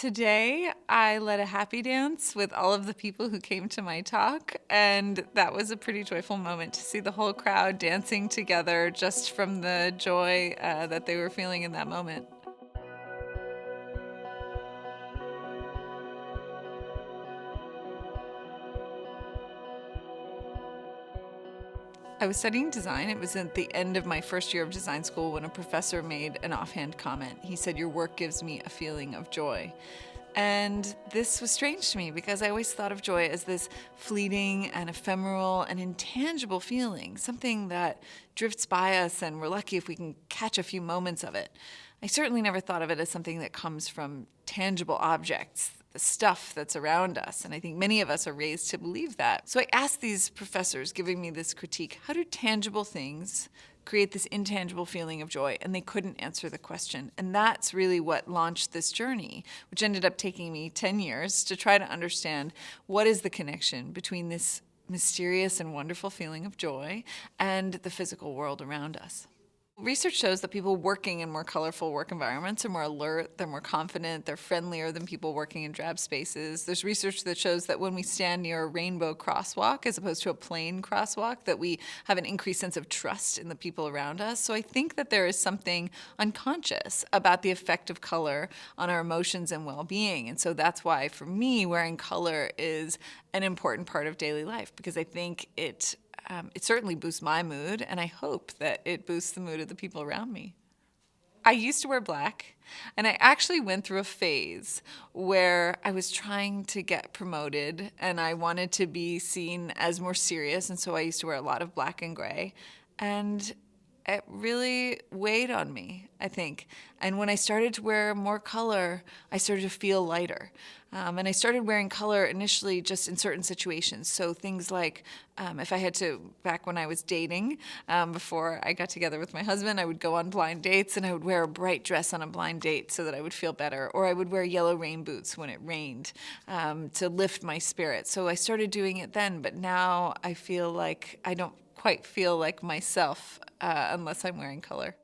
Today, I led a happy dance with all of the people who came to my talk, and that was a pretty joyful moment to see the whole crowd dancing together just from the joy that they were feeling in that moment. I was studying design. It was at the end of my first year of design school when a professor made an offhand comment. He said, "Your work gives me a feeling of joy." And this was strange to me because I always thought of joy as this fleeting and ephemeral and intangible feeling, something that drifts by us and we're lucky if we can catch a few moments of it. I certainly never thought of it as something that comes from tangible objects, the stuff that's around us. And I think many of us are raised to believe that. So I asked these professors giving me this critique, how do tangible things create this intangible feeling of joy? And they couldn't answer the question. And that's really what launched this journey, which ended up taking me 10 years to try to understand what is the connection between this mysterious and wonderful feeling of joy and the physical world around us. Research shows that people working in more colorful work environments are more alert, they're more confident, they're friendlier than people working in drab spaces. There's research that shows that when we stand near a rainbow crosswalk as opposed to a plain crosswalk, that we have an increased sense of trust in the people around us. So I think that there is something unconscious about the effect of color on our emotions and well-being. And so that's why, for me, wearing color is an important part of daily life, because I think it certainly boosts my mood, and I hope that it boosts the mood of the people around me. I used to wear black, and I actually went through a phase where I was trying to get promoted, and I wanted to be seen as more serious, and so I used to wear a lot of black and gray, and it really weighed on me, I think. And when I started to wear more color, I started to feel lighter. And I started wearing color initially just in certain situations. So things like if I had to, back when I was dating, before I got together with my husband, I would go on blind dates and I would wear a bright dress on a blind date so that I would feel better. Or I would wear yellow rain boots when it rained to lift my spirits. So I started doing it then, but now I feel like I don't quite feel like myself unless I'm wearing color.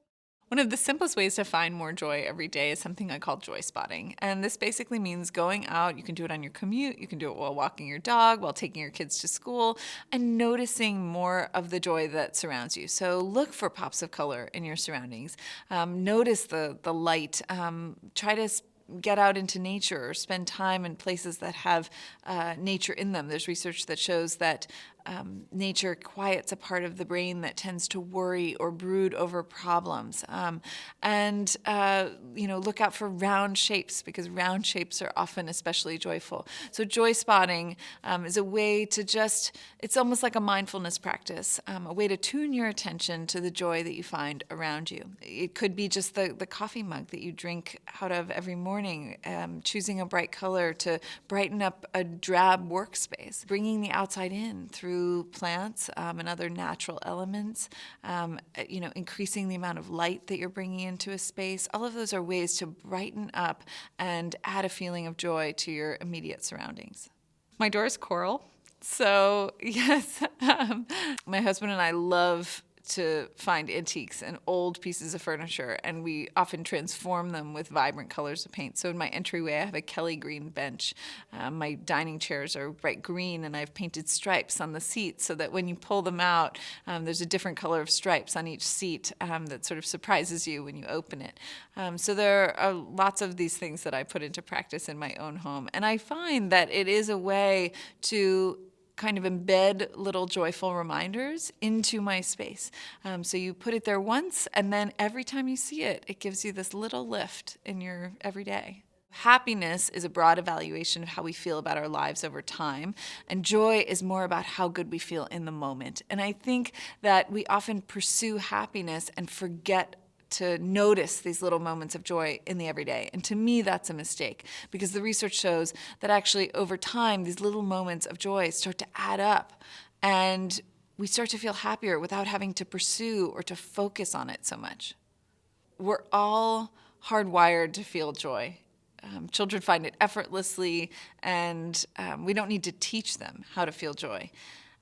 One of the simplest ways to find more joy every day is something I call joy spotting. And this basically means going out. You can do it on your commute. You can do it while walking your dog, while taking your kids to school, and noticing more of the joy that surrounds you. So look for pops of color in your surroundings. Notice the light. Try to get out into nature or spend time in places that have nature in them. There's research that shows that nature quiets a part of the brain that tends to worry or brood over problems. Look out for round shapes, because round shapes are often especially joyful. So joy spotting is a way to it's almost like a mindfulness practice, a way to tune your attention to the joy that you find around you. It could be just the coffee mug that you drink out of every morning, choosing a bright color to brighten up a drab workspace, bringing the outside in through plants and other natural elements, increasing the amount of light that you're bringing into a space. All of those are ways to brighten up and add a feeling of joy to your immediate surroundings. My door is coral. So yes, my husband and I love to find antiques and old pieces of furniture, and we often transform them with vibrant colors of paint. So in my entryway, I have a Kelly green bench. My dining chairs are bright green, and I've painted stripes on the seats so that when you pull them out, there's a different color of stripes on each seat that sort of surprises you when you open it. So there are lots of these things that I put into practice in my own home, and I find that it is a way to kind of embed little joyful reminders into my space. So you put it there once, and then every time you see it, it gives you this little lift in your everyday. Happiness is a broad evaluation of how we feel about our lives over time, and joy is more about how good we feel in the moment. And I think that we often pursue happiness and forget to notice these little moments of joy in the everyday. And to me, that's a mistake, because the research shows that actually over time, these little moments of joy start to add up, and we start to feel happier without having to pursue or to focus on it so much. We're all hardwired to feel joy. Children find it effortlessly, and we don't need to teach them how to feel joy.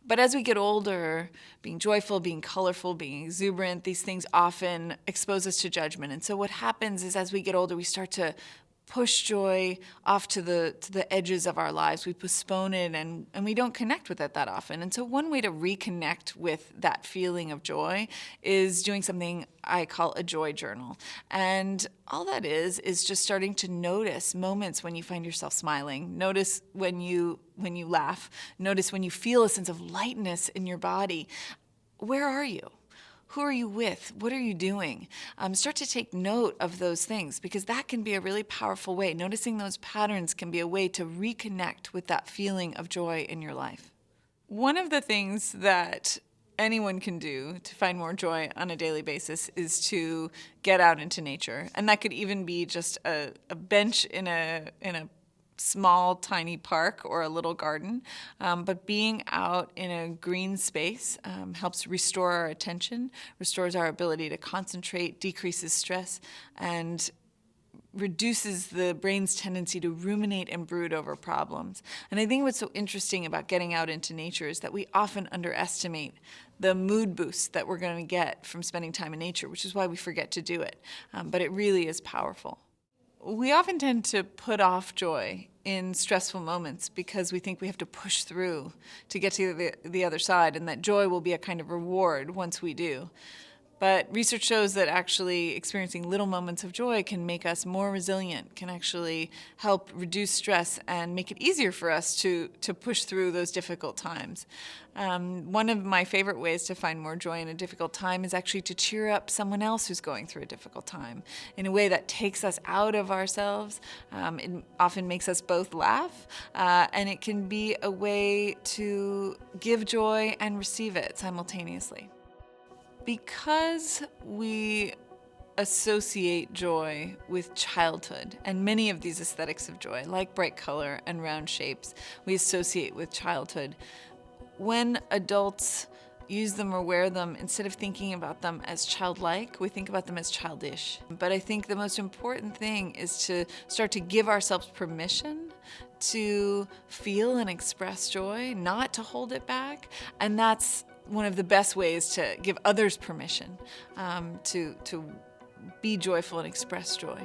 But as we get older, being joyful, being colorful, being exuberant, these things often expose us to judgment. And so what happens is as we get older, we start to push joy off to the edges of our lives. We postpone it and we don't connect with it that often. And so one way to reconnect with that feeling of joy is doing something I call a joy journal. And all that is just starting to notice moments when you find yourself smiling. Notice when you laugh. Notice when you feel a sense of lightness in your body. Where are you? Who are you with? What are you doing? Start to take note of those things, because that can be a really powerful way. Noticing those patterns can be a way to reconnect with that feeling of joy in your life. One of the things that anyone can do to find more joy on a daily basis is to get out into nature. And that could even be just a bench in a small, tiny park or a little garden. But being out in a green space helps restore our attention, restores our ability to concentrate, decreases stress, and reduces the brain's tendency to ruminate and brood over problems. And I think what's so interesting about getting out into nature is that we often underestimate the mood boost that we're going to get from spending time in nature, which is why we forget to do it. But it really is powerful. We often tend to put off joy in stressful moments because we think we have to push through to get to the other side, and that joy will be a kind of reward once we do. But research shows that actually experiencing little moments of joy can make us more resilient, can actually help reduce stress and make it easier for us to push through those difficult times. One of my favorite ways to find more joy in a difficult time is actually to cheer up someone else who's going through a difficult time in a way that takes us out of ourselves. It often makes us both laugh, and it can be a way to give joy and receive it simultaneously. Because we associate joy with childhood, and many of these aesthetics of joy, like bright color and round shapes, we associate with childhood. When adults use them or wear them, instead of thinking about them as childlike, we think about them as childish. But I think the most important thing is to start to give ourselves permission to feel and express joy, not to hold it back. And that's one of the best ways to give others permission to be joyful and express joy.